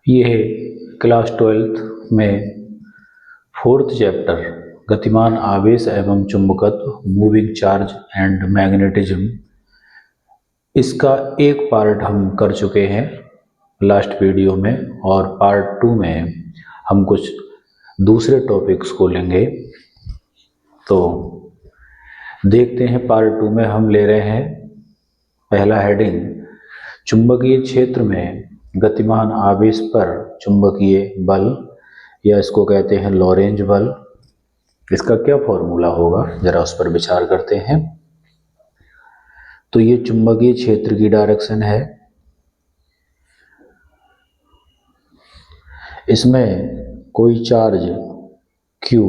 ये है class 12th में 4th चैप्टर गतिमान आवेश एवं चुंबकत्व मूविंग चार्ज एंड मैग्नेटिज्म। इसका एक पार्ट हम कर चुके हैं लास्ट वीडियो में, और पार्ट 2 में हम कुछ दूसरे टॉपिक्स को लेंगे। तो देखते हैं, पार्ट 2 में हम ले रहे हैं पहला हेडिंग, चुंबकीय क्षेत्र में गतिमान आवेश पर चुंबकीय बल, या इसको कहते हैं लॉरेंज बल। इसका क्या फॉर्मूला होगा, जरा उस पर विचार करते हैं। तो ये चुंबकीय क्षेत्र की डायरेक्शन है। इसमें कोई चार्ज Q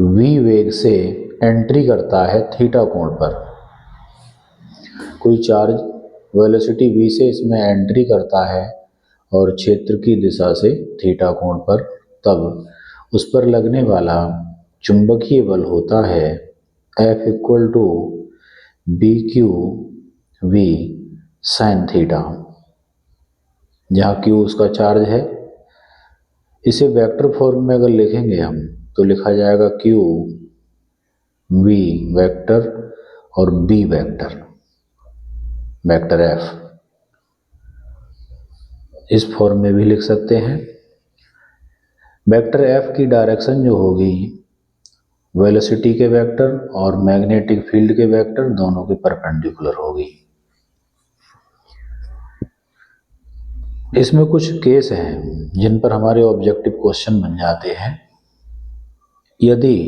v वेग से एंट्री करता है थीटा कोण पर। कोई चार्ज वेलोसिटी v से इसमें एंट्री करता है और क्षेत्र की दिशा से थीटा कोण पर, तब उस पर लगने वाला चुंबकीय बल होता है F equal to B Q V sine theta, जहाँ Q उसका चार्ज है। इसे वेक्टर फॉर्म में अगर लिखेंगे हम तो लिखा जाएगा Q V वेक्टर और B वेक्टर, वेक्टर F। इस फॉर्म में भी लिख सकते हैं। वेक्टर F की डायरेक्शन जो होगी वेलोसिटी के वेक्टर और मैग्नेटिक फील्ड के वेक्टर दोनों के परपेंडिकुलर होगी। इसमें कुछ केस हैं जिन पर हमारे ऑब्जेक्टिव क्वेश्चन बन जाते हैं। यदि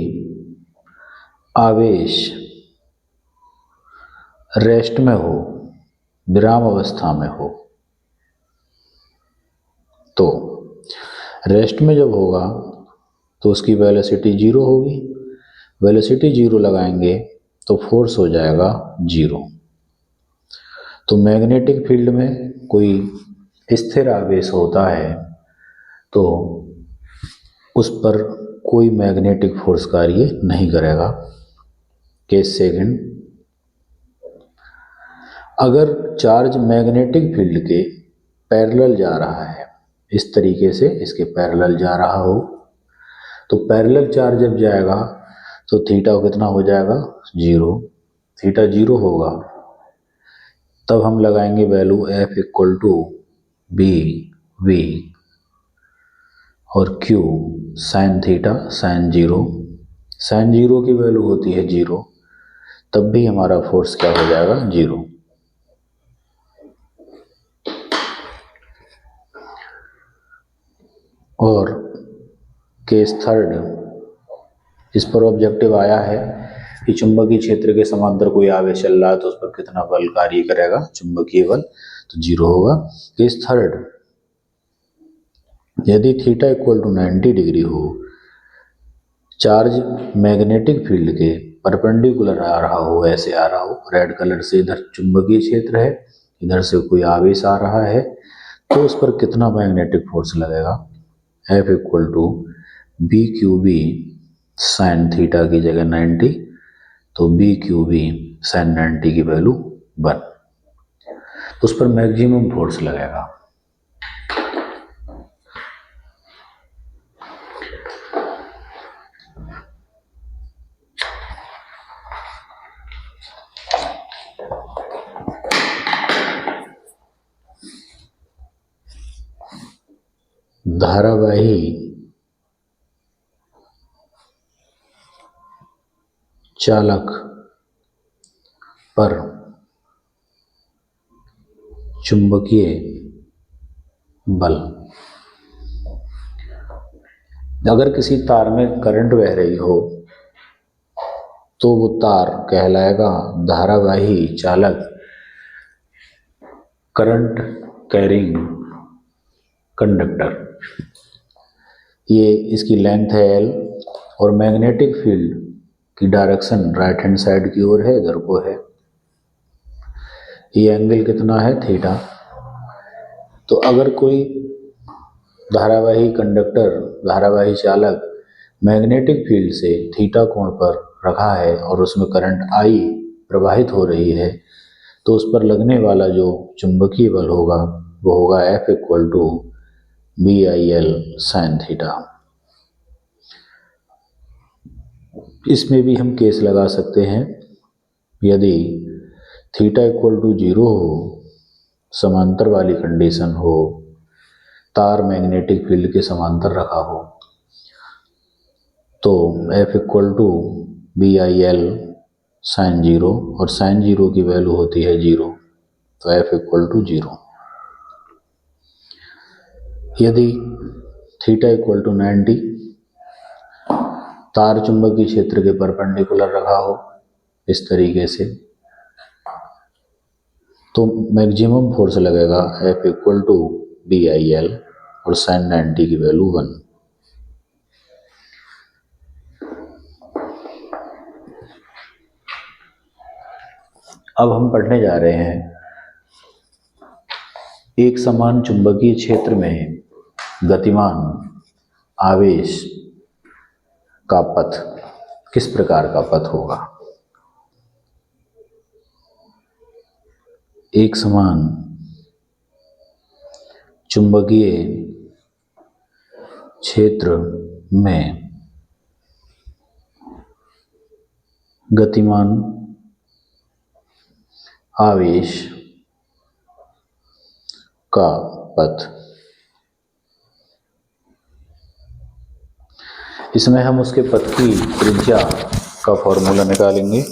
आवेश रेस्ट में हो, विराम अवस्था में हो, तो रेस्ट में जब होगा तो उसकी वेलोसिटी 0 होगी। वेलोसिटी 0 लगाएंगे तो फोर्स हो जाएगा 0। तो मैग्नेटिक फील्ड में कोई स्थिर आवेश होता है तो उस पर कोई मैग्नेटिक फोर्स कार्य नहीं करेगा। केस सेकंड, अगर चार्ज मैग्नेटिक फील्ड के पैरेलल जा रहा है, इस तरीके से इसके पैरेलल जा रहा हो, तो पैरेलल चार्ज जब जाएगा तो थीटा कितना हो जाएगा 0। थीटा 0 होगा तब हम लगाएंगे value F equal to B V और Q sine theta sine 0। Sine 0 की वैल्यू होती है 0, तब भी हमारा फोर्स क्या हो जाएगा 0। और केस थर्ड, इस पर ऑब्जेक्टिव आया है कि चुंबकीय क्षेत्र के समांतर कोई आवेश चल रहा है तो उस पर कितना बल कार्य करेगा, चुंबकीय बल, तो 0 होगा। केस थर्ड, यदि थीटा इक्वल टू 90 डिग्री हो, चार्ज मैग्नेटिक फील्ड के परपेंडिकुलर आ रहा हो, ऐसे आ रहा हो, रेड कलर से इधर चुंबकीय क्षेत्र है, इधर से कोई आवेश आ रहा है, तो उस पर कितना मैग्नेटिक फोर्स लगेगा। F equal to B Q B sine theta की जगह 90, तो बी क्यू बी साइन 90 की वैल्यू 1, उस पर मैक्सिमम फोर्स लगेगा। धारावाही चालक पर चुंबकीय बल, अगर किसी तार में करंट बह रही हो तो वो तार कहलाएगा धारावाही चालक, करंट कैरिंग कंडक्टर। ये इसकी लेंथ है L और मैग्नेटिक फील्ड की डायरेक्शन राइट हैंड साइड की ओर है, इधर को है। ये एंगल कितना है थीटा। तो अगर कोई धारावाही कंडक्टर, धारावाही चालक मैग्नेटिक फील्ड से थीटा कोण पर रखा है और उसमें करंट I प्रवाहित हो रही है, तो उस पर लगने वाला जो चुंबकीय बल होगा वो होगा F equal to BIL sine theta. इसमें भी हम केस लगा सकते हैं, यदि थीटा इक्वल टू 0 हो, समांतर वाली कंडीशन हो, तार मैग्नेटिक फील्ड के समांतर रखा हो, तो F equal to BIL sine 0, और साइन 0 की वैल्यू होती है 0, तो F इक्वल टू 0। यदि थीटा इक्वल टू 90, तार चुंबकीय क्षेत्र के परपेंडिकुलर रखा हो इस तरीके से, तो मैक्सिमम फोर्स लगेगा F इक्वल टू BIL और साइन 90 की वैल्यू 1। अब हम पढ़ने जा रहे हैं एक समान चुंबकीय क्षेत्र में गतिमान आवेश का पथ किस प्रकार का पथ होगा। एक समान चुंबकीय क्षेत्र में गतिमान आवेश का पथ, इसमें हम उसके पथ की त्रिज्या का फॉर्मूला निकालेंगे।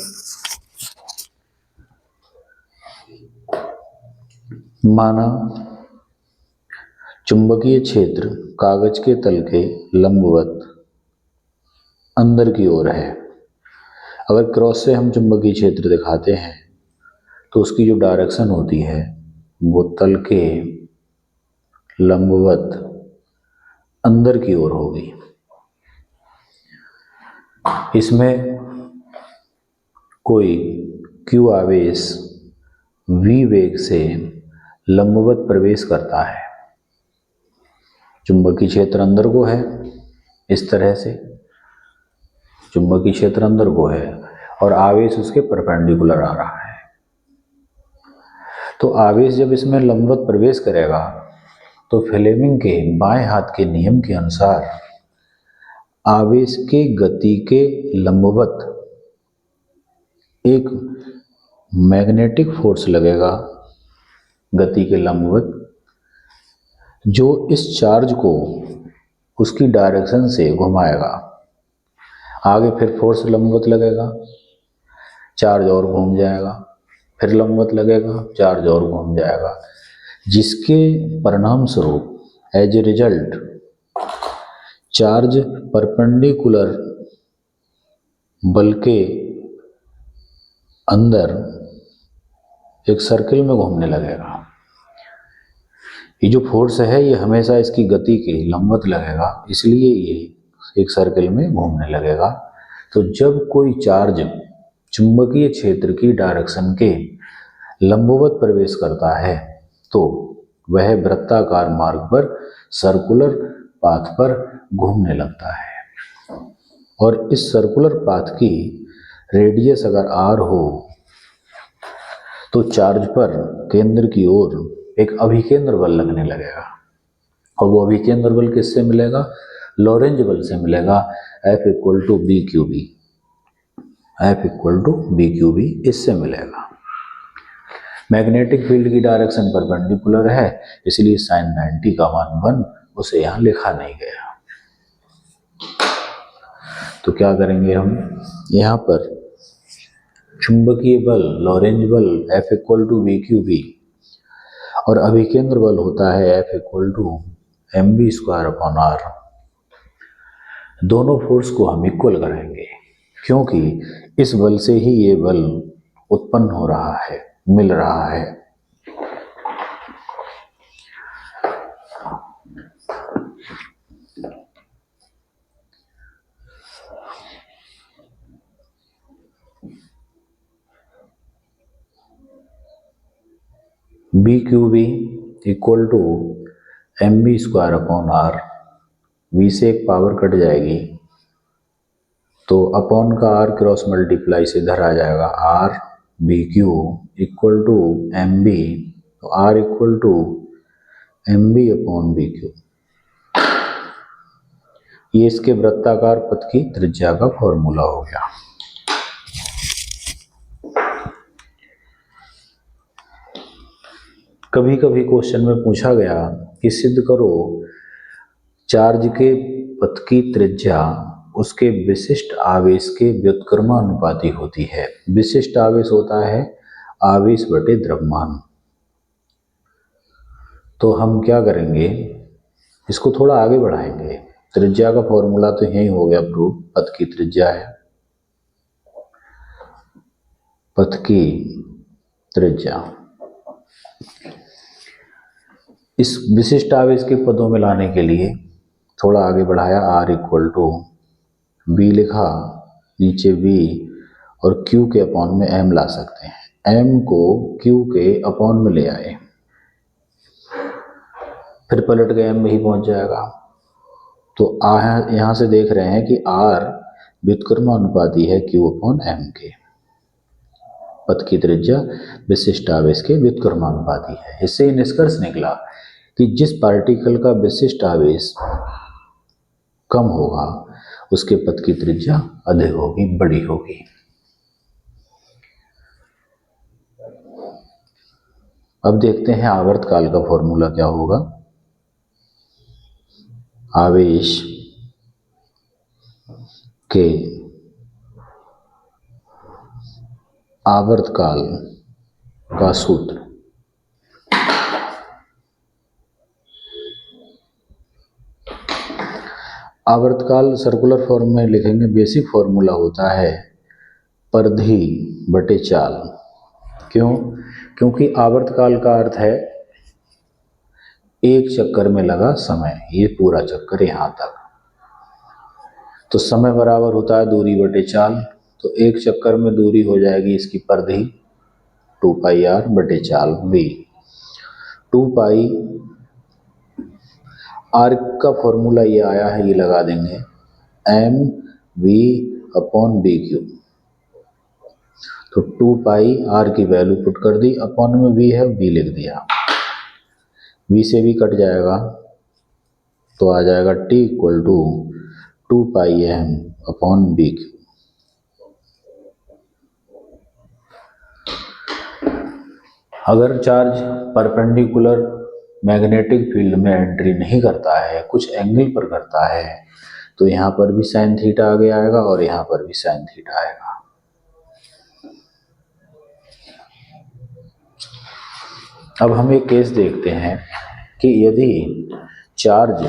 माना चुंबकीय क्षेत्र कागज के तल के लंबवत अंदर की ओर है। अगर क्रॉस से हम चुंबकीय क्षेत्र दिखाते हैं तो उसकी जो डायरेक्शन होती है वो तल के लंबवत अंदर की ओर होगी। इसमें कोई Q आवेश V वेग से लंबवत प्रवेश करता है। चुंबकीय क्षेत्र अंदर को है, इस तरह से चुंबकीय क्षेत्र अंदर को है और आवेश उसके परपेंडिकुलर आ रहा है। तो आवेश जब इसमें लंबवत प्रवेश करेगा तो फ्लेमिंग के बाएं हाथ के नियम के अनुसार आवेश के गति के लंबवत एक मैग्नेटिक फोर्स लगेगा, गति के लंबवत, जो इस चार्ज को उसकी डायरेक्शन से घुमाएगा। आगे फिर फोर्स लंबवत लगेगा, चार्ज और घूम जाएगा, फिर लंबवत लगेगा, चार्ज और घूम जाएगा, जिसके परिणाम स्वरूप as a result charge perpendicular बल के अंदर एक सर्किल में घूमने लगेगा। ये जो फोर्स है ये हमेशा इसकी गति के लंबवत लगेगा, इसलिए ये एक सर्किल में घूमने लगेगा। तो जब कोई चार्ज चुंबकीय क्षेत्र की डायरेक्शन के लंबवत प्रवेश करता है तो वह वृत्ताकार मार्ग पर सर्कुलर पाथ पर घूमने लगता है, और इस सर्कुलर पाथ की रेडियस अगर r हो तो चार्ज पर केंद्र की ओर एक अभिकेंद्र बल लगने लगेगा, और वो अभिकेंद्र बल किससे मिलेगा? लॉरेंज बल से मिलेगा। F equal to BQB, F equal to BQB इससे मिलेगा। मैग्नेटिक फील्ड की डायरेक्शन परपेंडिकुलर है, इसलिए साइन 90 का मान 1 उसे यहाँ लिखा नहीं गया। तो क्या करेंगे हम, यहाँ पर चुंबकीय बल लॉरेंज बल F इक्वल टू BQB और अभिकेंद्र बल होता है F इक्वल टू mv²/r। दोनों फोर्स को हम इक्वल करेंगे, क्योंकि इस बल से ही ये बल उत्पन्न हो रहा है, मिल रहा है। BQB equal to mv²/r, V से एक पावर कट जाएगी तो अपॉन का r क्रॉस मल्टीप्लाई से इधर आ जाएगा, r BQ equal to mv, तो r equal to mv upon bq, ये इसके वृत्ताकार पथ की त्रिज्या का फॉर्मूला हो गया। कभी कभी क्वेश्चन में पूछा गया कि सिद्ध करो चार्ज के पथ की त्रिज्या उसके विशिष्ट आवेश के व्युत्क्रमानुपाती होती है। विशिष्ट आवेश होता है आवेश बटे द्रव्यमान। तो हम क्या करेंगे, इसको थोड़ा आगे बढ़ाएंगे। त्रिज्या का फॉर्मूला तो यही हो गया प्रूफ, पथ की त्रिज्या है, पथ की त्रिज्या। इस विशिष्ट आवेश के पदों में लाने के लिए थोड़ा आगे बढ़ाया, r इक्वल टू बी लिखा, नीचे v और q के अपॉन में m ला सकते हैं। m को q के अपॉन में ले आए, फिर पलट के m में ही पहुंच जाएगा। तो यहाँ से देख रहे हैं कि r व्युत्क्रमानुपाती है q अपॉन m के। पथ की त्रिज्या विशिष्ट आवेश के व्युत्क्रमानुपाती है। इससे निष्कर्ष निकला कि जिस पार्टिकल का विशिष्ट आवेश कम होगा उसके पथ की त्रिज्या अधिक होगी, बड़ी होगी। अब देखते हैं आवर्तकाल का फॉर्मूला क्या होगा। आवेश के आवर्तकाल का सूत्र। आवर्तकाल सर्कुलर फॉर्म में लिखेंगे। बेसिक फॉर्मूला होता है परिधि बटे चाल। क्यों? क्योंकि आवर्तकाल का अर्थ है एक चक्कर में लगा समय, ये पूरा चक्कर यहाँ तक। तो समय बराबर होता है दूरी बटे चाल। तो एक चक्कर में दूरी हो जाएगी इसकी परिधि 2 पाई r बटे चाल v। 2 पाई r का फॉर्मूला ये आया है, ये लगा देंगे m v upon B Q. तो 2 पाई r की वैल्यू पुट कर दी, अपॉन में v है, v लिख दिया। v से भी कट जाएगा तो आ जाएगा t equal to 2 pi m upon B Q. अगर चार्ज परपेंडिकुलर मैग्नेटिक फील्ड में एंट्री नहीं करता है, कुछ एंगल पर करता है, तो यहाँ पर भी साइन थीटा आगे आएगा और यहाँ पर भी साइन थीटा आएगा। अब हम एक केस देखते हैं कि यदि चार्ज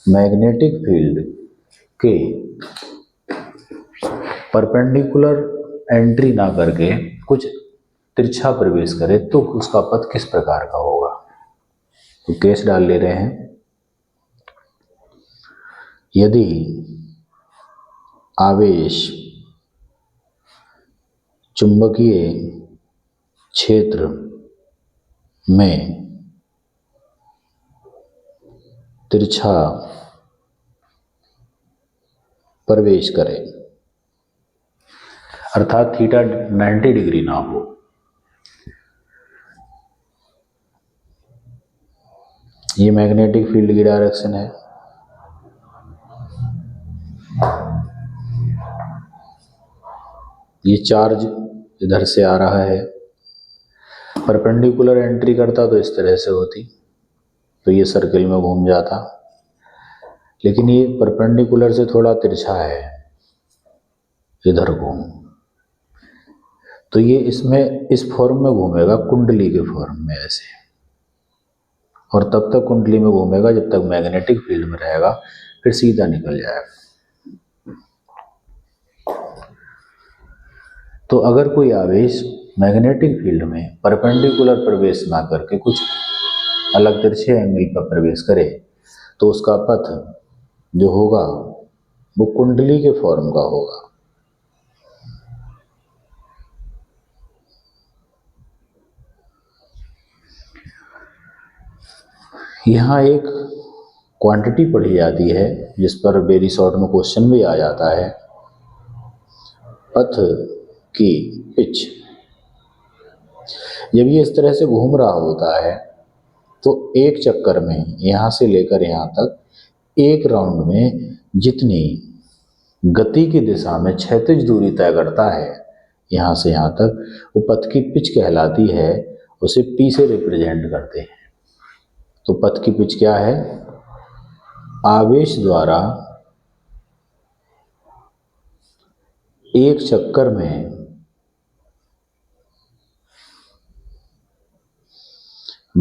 मैग्नेटिक फील्ड के परपेंडिकुलर एंट्री ना करके कुछ तिरछा प्रवेश करे तो उसका पथ किस प्रकार का होगा। तो केस डाल ले रहे हैं। यदि आवेश चुंबकीय क्षेत्र में तिरछा प्रवेश करे, अर्थात थीटा 90 डिग्री ना हो, ये मैग्नेटिक फील्ड की डायरेक्शन है, ये चार्ज इधर से आ रहा है, परपेंडिकुलर एंट्री करता तो इस तरह से होती, तो ये सर्किल में घूम जाता, लेकिन ये परपेंडिकुलर से थोड़ा तिरछा है इधर को, तो ये इसमें इस फॉर्म में घूमेगा, कुंडली के फॉर्म में ऐसे, और तब तक कुंडली में घूमेगा जब तक मैग्नेटिक फील्ड में रहेगा, फिर सीधा निकल जाएगा। तो अगर कोई आवेश मैग्नेटिक फील्ड में परपेंडिकुलर प्रवेश ना करके कुछ अलग तिरछे एंगल पर प्रवेश करे तो उसका पथ जो होगा वो कुंडली के फॉर्म का होगा। यहाँ एक क्वांटिटी पढ़ी जाती है जिस पर वेरी शॉर्ट में क्वेश्चन भी आ जाता है, पथ की पिच। जब ये इस तरह से घूम रहा होता है तो एक चक्कर में यहाँ से लेकर यहाँ तक एक राउंड में जितनी गति की दिशा में क्षैतिज दूरी तय करता है यहाँ से यहाँ तक, वो पथ की पिच कहलाती है, उसे P से रिप्रेजेंट करते हैं। तो पथ की पिच क्या है? आवेश द्वारा एक चक्कर में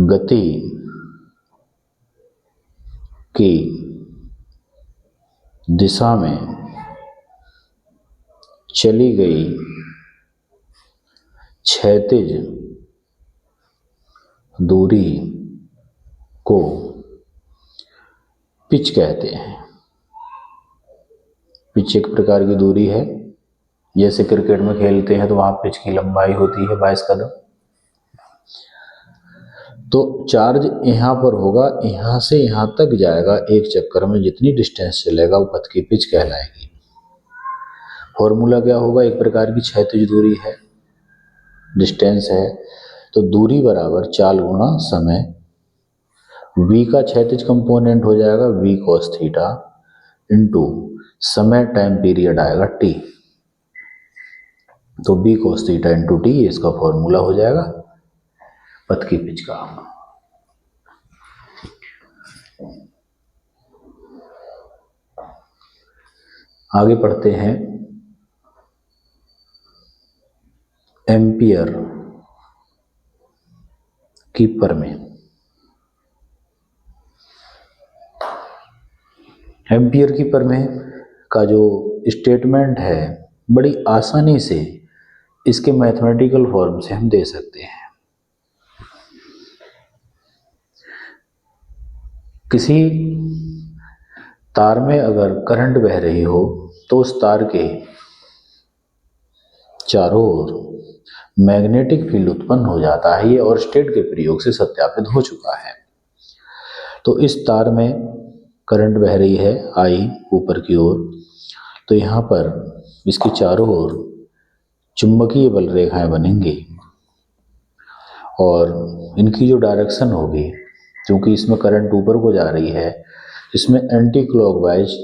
गति की दिशा में चली गई क्षैतिज दूरी को पिच कहते हैं। पिच एक प्रकार की दूरी है, जैसे क्रिकेट में खेलते हैं तो वहां पिच की लंबाई होती है 22 कदम। तो चार्ज यहाँ पर होगा, यहाँ से यहाँ तक जाएगा एक चक्कर में, जितनी डिस्टेंस चलेगा वो पथ की पिच कहलाएगी। फॉर्मूला क्या होगा? एक प्रकार की क्षैतिज दूरी है, डिस्टेंस है, तो दूरी बराबर चाल गुणा समय। v का क्षैतिज कंपोनेंट हो जाएगा v cos थीटा इंटू समय टाइम पीरियड आएगा t, तो v cos theta into T इसका फॉर्मूला हो जाएगा पथ की पिच का। आगे पढ़ते हैं एम्पियर कीपर में। एम्पियर कीपर में का जो स्टेटमेंट है, बड़ी आसानी से इसके मैथमेटिकल फॉर्म से हम दे सकते हैं। किसी तार में अगर करंट बह रही हो तो उस तार के चारों ओर मैग्नेटिक फील्ड उत्पन्न हो जाता है। ये ओरस्टेड के प्रयोग से सत्यापित हो चुका है। तो इस तार में करंट बह रही है आई ऊपर की ओर, तो यहाँ पर इसके चारों ओर चुंबकीय बल रेखाएं बनेंगी और इनकी जो डायरेक्शन होगी, क्योंकि इसमें करंट ऊपर को जा रही है, इसमें एंटी क्लॉकवाइज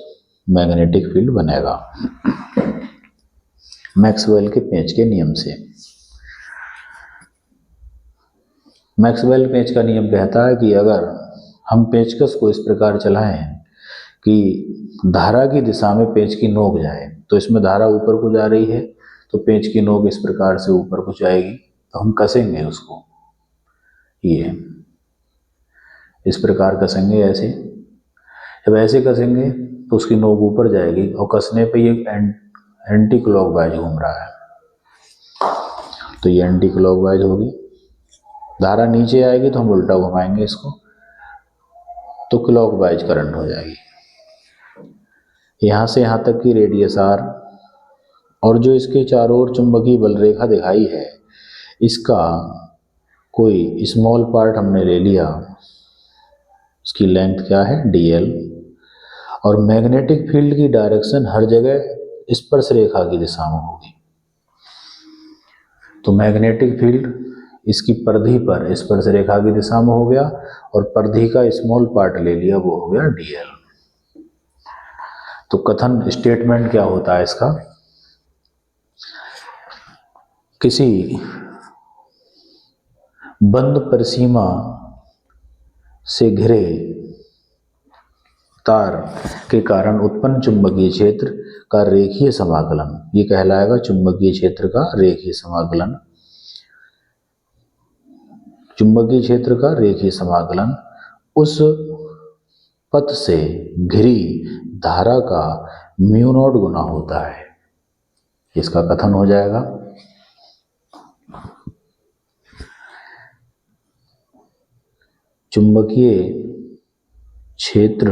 मैग्नेटिक फील्ड बनेगा मैक्सवेल के पेंच के नियम से। मैक्सवेल पेंच का नियम कहता है कि अगर हम पेंचकस को इस प्रकार चलाएं कि धारा की दिशा में पेंच की नोक जाए, तो इसमें धारा ऊपर को जा रही है तो पेंच की नोक इस प्रकार से ऊपर को जाएगी, तो हम कसेंगे उसको, ये इस प्रकार कसेंगे ऐसे। जब ऐसे कसेंगे तो उसकी नोक ऊपर जाएगी और कसने पे ये एंटी क्लॉकवाइज घूम रहा है, तो ये एंटी क्लॉकवाइज होगी। धारा नीचे आएगी तो हम उल्टा घुमाएंगे इसको, तो क्लॉकवाइज करंट हो जाएगी। यहाँ से यहाँ तक की रेडियस r, और जो इसके चारों ओर चुंबकीय बल रेखा दिखाई है, इसका कोई स्मॉल पार्ट हमने ले लिया, इसकी लेंथ क्या है dl, और मैग्नेटिक फील्ड की डायरेक्शन हर जगह स्पर्श रेखा की दिशा में होगी। तो मैग्नेटिक फील्ड इसकी परिधि पर स्पर्श रेखा की दिशा में हो गया, और परिधि का स्मॉल पार्ट ले लिया, वो हो गया dl। तो कथन स्टेटमेंट क्या होता है इसका? किसी बंद परिसीमा से घिरे तार के कारण उत्पन्न चुंबकीय क्षेत्र का रेखीय समाकलन, ये कहलाएगा चुंबकीय क्षेत्र का रेखीय समाकलन। चुंबकीय क्षेत्र का रेखीय समाकलन उस पथ से घिरी धारा का म्यू नॉट गुना होता है, इसका कथन हो जाएगा। चुंबकीय क्षेत्र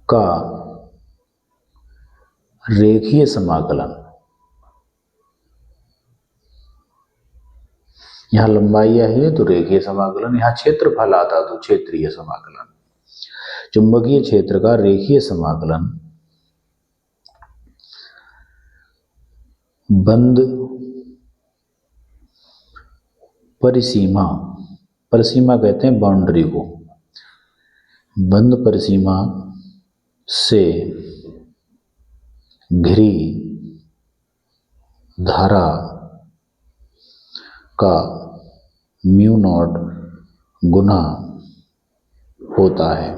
का रेखीय समाकलन, यहाँ लंबाई आई है तो रेखीय समाकलन, यहाँ क्षेत्रफल आता तो क्षेत्रीय समाकलन। चुंबकीय क्षेत्र का रेखीय समाकलन बंद परिसीमा परिसीमा कहते हैं बाउंड्री को। बंद परिसीमा से घिरी धारा का म्यू नॉट गुना होता है।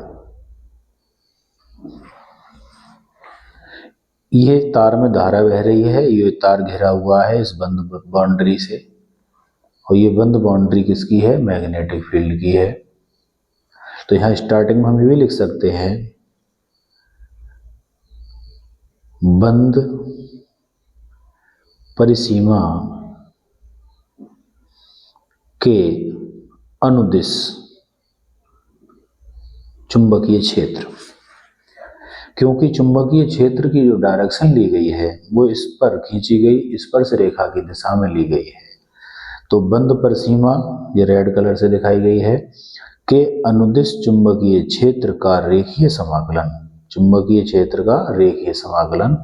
ये तार में धारा बह रही है, ये तार घिरा हुआ है इस बंद बाउंड्री से, और ये बंद बाउंड्री किसकी है? मैग्नेटिक फील्ड की है। तो यहाँ स्टार्टिंग में हम ये भी लिख सकते हैं, बंद परिसीमा के अनुदिश चुंबकीय क्षेत्र, क्योंकि चुंबकीय क्षेत्र की जो डायरेक्शन ली गई है वो इस पर खींची गई स्पर्श रेखा की दिशा में ली गई है। तो बंद परिसीमा, ये रेड कलर से दिखाई गई है, के अनुदिश चुंबकीय क्षेत्र का रेखीय समाकलन, चुंबकीय क्षेत्र का रेखीय समाकलन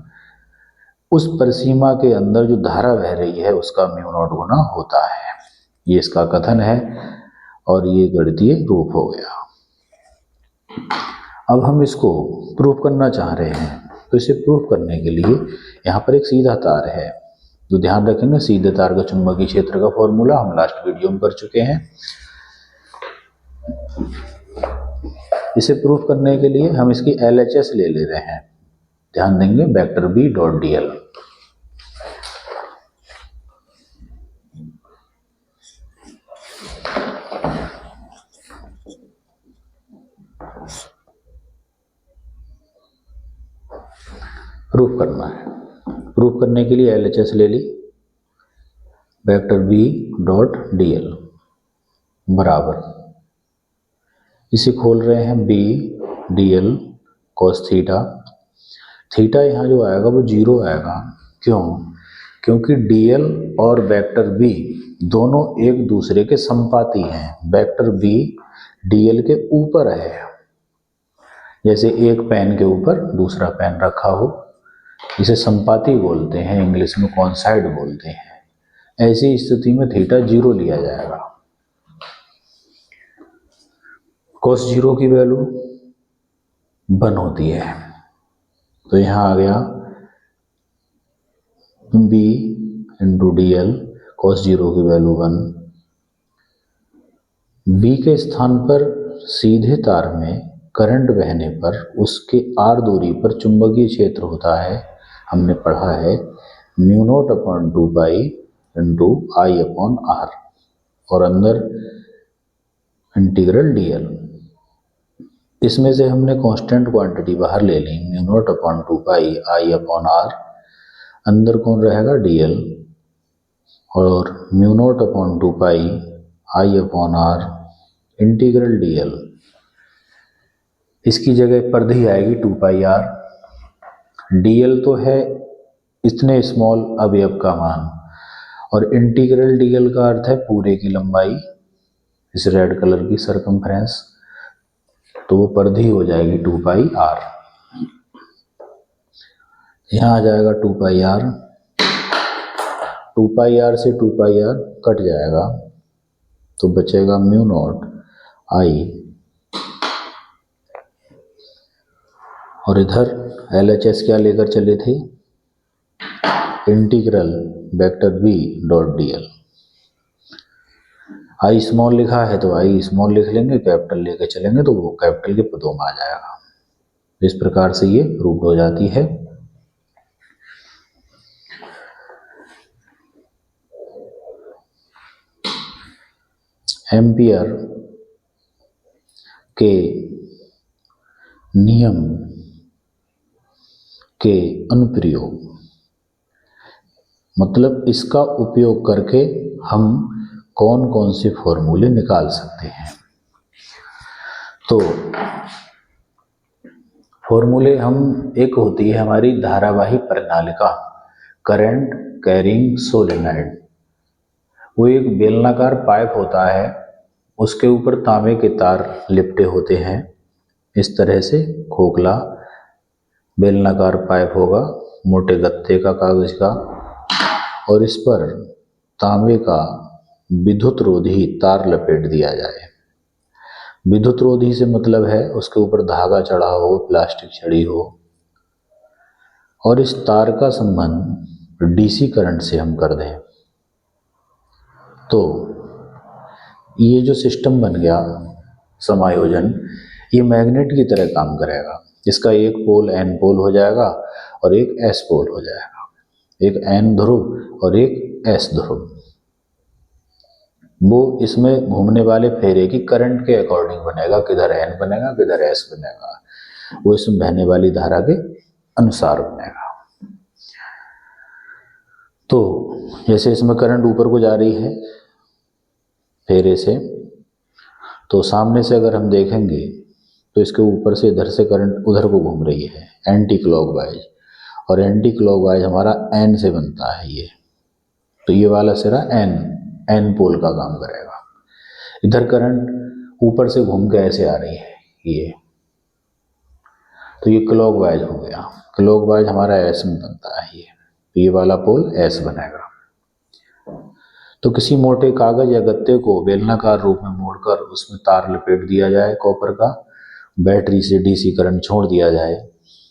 उस परिसीमा के अंदर जो धारा बह रही है उसका म्यू नॉट गुना होता है। ये इसका कथन है और ये गणितीय रूप हो गया। अब हम इसको प्रूफ करना चाह रहे हैं, तो इसे प्रूफ करने के लिए यहाँ पर एक सीधा तार है, तो ध्यान रखेंगे सीधे तार का चुंबकीय क्षेत्र का फॉर्मूला हम लास्ट वीडियो में कर चुके हैं। इसे प्रूफ करने के लिए हम इसकी LHS ले रहे हैं। ध्यान देंगे vector B dot dl। Proof करना है, प्रूफ करने के लिए LHS ले ली, वेक्टर B डॉट dl बराबर, इसे खोल रहे हैं B dl cos theta. Theta यहाँ जो आएगा वो 0 आएगा, क्यों? क्योंकि dl और वेक्टर B दोनों एक दूसरे के संपाती हैं। वेक्टर B dl के ऊपर है, जैसे एक पेन के ऊपर दूसरा पेन रखा हो, इसे संपाती बोलते हैं, इंग्लिश में कॉन्साइड बोलते हैं। ऐसी स्थिति में थीटा 0 लिया जाएगा। cos 0 की वैल्यू 1 होती है, तो यहाँ आ गया B इंटू dl cos 0 की वैल्यू 1। B के स्थान पर सीधे तार में करंट बहने पर उसके r दूरी पर चुंबकीय क्षेत्र होता है, हमने पढ़ा है mu not upon 2 pi into I upon R, और अंदर इंटीग्रल dl। इसमें से हमने कांस्टेंट क्वांटिटी बाहर ले ली, mu not upon 2 pi I upon R, अंदर कौन रहेगा? dl, और mu not upon 2 pi I upon R integral dl। इसकी जगह परिधि आएगी 2 पाई आर। dl तो है इतने स्मॉल अवयव का मान, और इंटीग्रल dl का अर्थ है पूरे की लंबाई, इस रेड कलर की सरकमफ्रेंस, तो वो परिधि हो जाएगी 2 पाई आर। यहाँ आ जाएगा 2 पाई आर, 2 पाई आर से 2 पाई आर कट जाएगा, तो बचेगा म्यू नॉट आई, और इधर LHS क्या लेकर चले थे? Integral vector B dot dl। आई स्मॉल लिखा है तो आई स्मॉल लिख लेंगे, कैपिटल लेकर चलेंगे तो वो कैपिटल के पदों में आ जाएगा। इस प्रकार से ये प्रूव हो जाती है। एम्पियर के नियम के अनुप्रयोग, मतलब इसका उपयोग करके हम कौन कौन से फॉर्मूले निकाल सकते हैं। तो फॉर्मूले हम, एक होती है हमारी धारावाही प्रणालिका, करंट कैरिंग सोलेनॉइड। वो एक बेलनाकार पाइप होता है, उसके ऊपर तांबे के तार लिपटे होते हैं, इस तरह से खोखला बेलनाकार पाइप होगा मोटे गत्ते का, कागज का, और इस पर तांबे का विद्युत रोधी तार लपेट दिया जाए। विद्युत रोधी से मतलब है उसके ऊपर धागा चढ़ा हो, प्लास्टिक चढ़ी हो, और इस तार का संबंध डीसी करंट से हम कर दें तो ये जो सिस्टम बन गया समायोजन, ये मैग्नेट की तरह काम करेगा। इसका एक पोल एन पोल हो जाएगा और एक एस पोल हो जाएगा, एक एन ध्रुव और एक एस ध्रुव। वो इसमें घूमने वाले फेरे की करंट के अकॉर्डिंग बनेगा, किधर एन बनेगा किधर एस बनेगा, वो इसमें बहने वाली धारा के अनुसार बनेगा। तो जैसे इसमें करंट ऊपर को जा रही है फेरे से, तो सामने से अगर हम देखेंगे तो इसके ऊपर से इधर से करंट उधर को घूम रही है एंटी क्लॉकवाइज, और एंटी क्लॉकवाइज हमारा एन से बनता है ये, तो ये वाला सिरा एन पोल का काम करेगा। इधर करंट ऊपर से घूम के ऐसे आ रही है ये, तो ये क्लॉकवाइज हो गया। क्लॉकवाइज हमारा एस में बनता है ये वाला पोल एस बनेगा। तो किसी मोटे कागज या गत्ते को बेलनाकार रूप में मोड़कर उसमें तार लपेट दिया जाए कॉपर का, बैटरी से डीसी करंट छोड़ दिया जाए,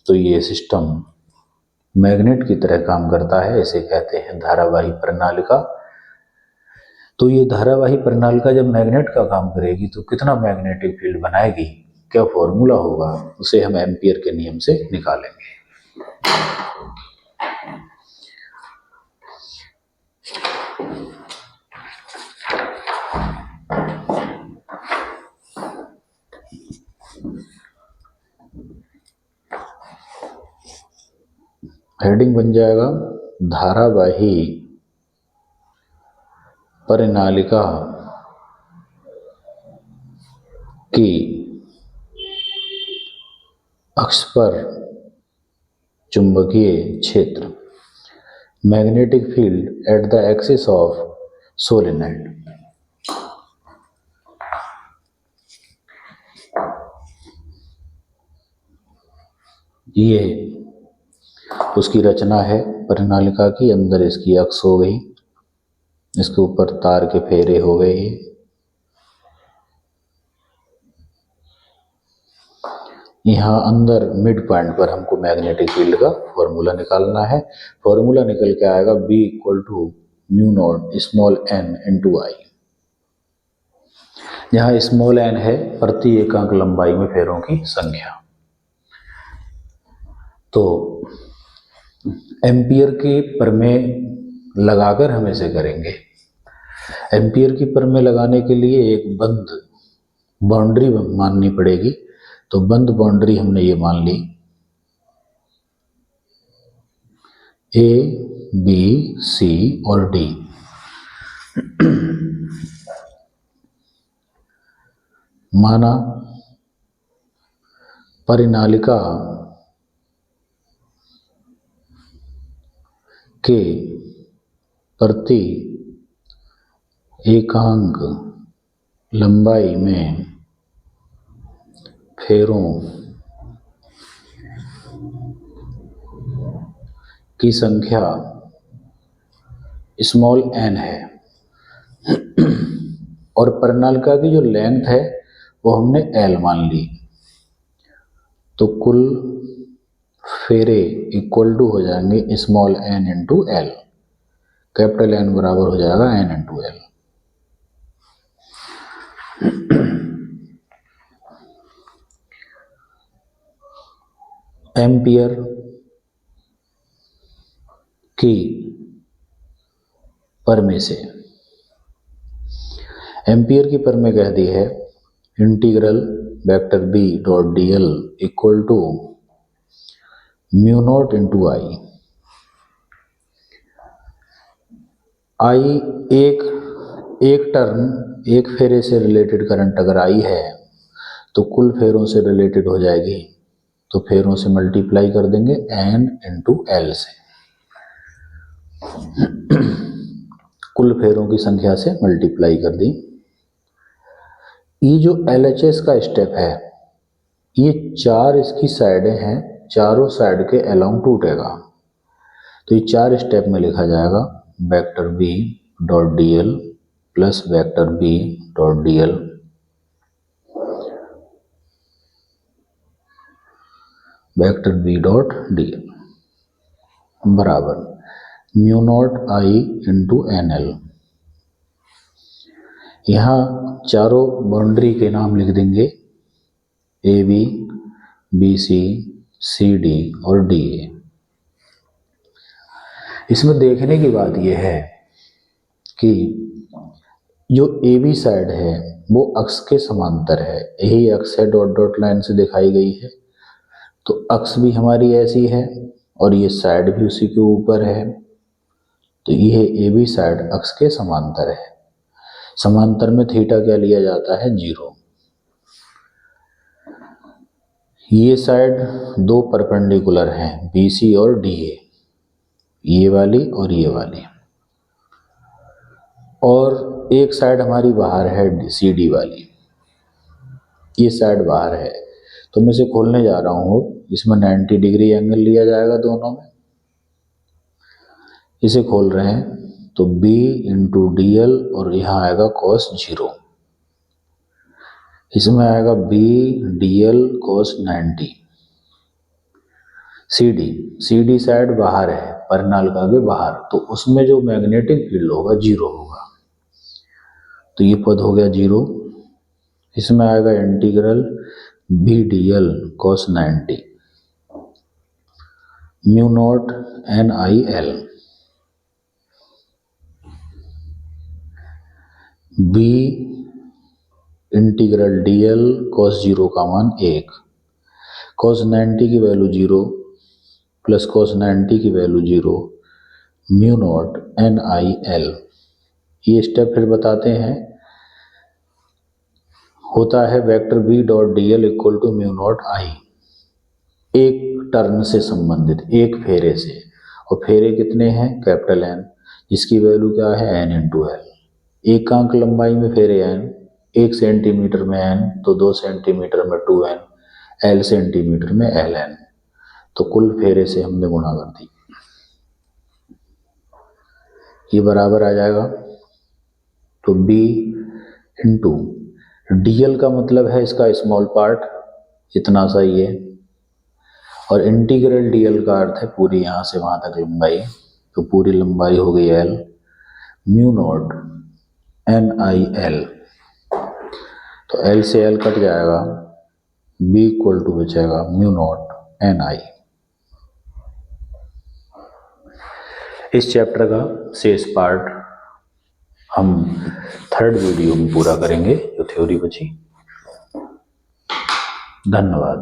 तो ये सिस्टम मैग्नेट की तरह काम करता है। इसे कहते हैं धारावाही प्रणालिका। तो ये धारावाही प्रणालिका जब मैग्नेट का काम करेगी तो कितना मैग्नेटिक फील्ड बनाएगी, क्या फॉर्मूला होगा, उसे हम एम्पियर के नियम से निकालेंगे। हेडिंग बन जाएगा धारावाही परिनालिका की अक्ष पर चुंबकीय क्षेत्र, magnetic field at the axis of solenoid. ये उसकी रचना है परिनालिका की। अंदर इसकी अक्ष हो गई, इसके ऊपर तार के फेरे हो गए, यहाँ अंदर मिड पॉइंट पर हमको मैग्नेटिक फील्ड का फॉर्मूला निकालना है। फॉर्मूला निकल के आएगा B = mu not small n into I. यहाँ स्मॉल n है प्रति एकांक लंबाई में फेरों की संख्या। तो एम्पियर के प्रमेय लगाकर हम इसे करेंगे। एम्पियर की प्रमेय लगाने के लिए एक बंद बाउंड्री माननी पड़ेगी। तो बंद बाउंड्री हमने ये मान ली, A, B, C और D। माना परिनालिका के प्रति एकांक लंबाई में फेरों की संख्या स्मॉल n है और परिनालिका की जो लेंथ है वो हमने L मान ली। तो कुल फेरे इक्वल टू हो जाएंगे small n into L। Capital N बराबर हो जाएगा n इंटू L। एम्पियर की प्रमेय से, एम्पियर की प्रमेय कह दी है integral vector B dot dl equal to mu not into I. I एक टर्न एक फेरे से रिलेटेड करंट अगर आई है तो कुल फेरों से रिलेटेड हो जाएगी, तो फेरों से मल्टीप्लाई कर देंगे n इंटू एल से। कुल फेरों की संख्या से मल्टीप्लाई कर दी। ये जो LHS का स्टेप है, ये चार इसकी साइडें हैं, चारों साइड के अलोंग टूटेगा। तो ये चार स्टेप में लिखा जाएगा vector B dot dl plus vector B dot D L vector B dot D L बराबर mu not I into N L. यहाँ चारों बाउंड्री के नाम लिख देंगे, A B, B C D और डी ए। इसमें देखने की बात यह है कि जो ए बी साइड है वो अक्ष के समांतर है, यही अक्ष है, डॉट डॉट लाइन से दिखाई गई है। तो अक्ष भी हमारी ऐसी है और ये साइड भी उसी के ऊपर है, तो यह ए बी साइड अक्ष के समांतर है। समांतर में थीटा क्या लिया जाता है, 0। ये साइड दो परपेंडिकुलर हैं, बी सी और डी ए, ये वाली और ये वाली, और एक साइड हमारी बाहर है सी डी वाली, ये साइड बाहर है। तो मैं इसे खोलने जा रहा हूँ, इसमें 90 डिग्री एंगल लिया जाएगा दोनों में। इसे खोल रहे हैं तो B इंटू डी एल और यहाँ आएगा cos 0, इसमें आएगा B D L cos 90। C D side बाहर है, परिनालिका के बाहर, तो उसमें जो मैग्नेटिक फील्ड होगा 0 होगा, तो ये पद हो गया 0। इसमें आएगा integral B D L cos 90 mu not N I L, B integral D L cos 0 का मान 1, cos 90 की वैल्यू 0 प्लस cos 90 की value 0, mu not N I L. ये स्टेप फिर बताते हैं, होता है vector B dot D L equal to mu not I, एक टर्न से संबंधित, एक फेरे से, और फेरे कितने हैं, कैपिटल एन, जिसकी वैल्यू क्या है, एन इंटू एल। एक अंक लंबाई में फेरे एन, 1 सेंटीमीटर में एन, तो 2 सेंटीमीटर में 2n, एल सेंटीमीटर में एल एन, तो कुल फेरे से हमने गुणा कर दी। ये बराबर आ जाएगा, तो b इंटू डी एल का मतलब है इसका स्मॉल पार्ट, इतना सा ही है, और इंटीग्रल डी एल का अर्थ है पूरी यहाँ से वहाँ तक लंबाई, तो पूरी लंबाई हो गई L, mu not N I L, तो एल से एल कट जाएगा, बी इक्वल टू बचेगा म्यू नॉट एन आई। इस चैप्टर का शेष पार्ट हम 3rd वीडियो में पूरा करेंगे, जो थ्योरी बची। धन्यवाद।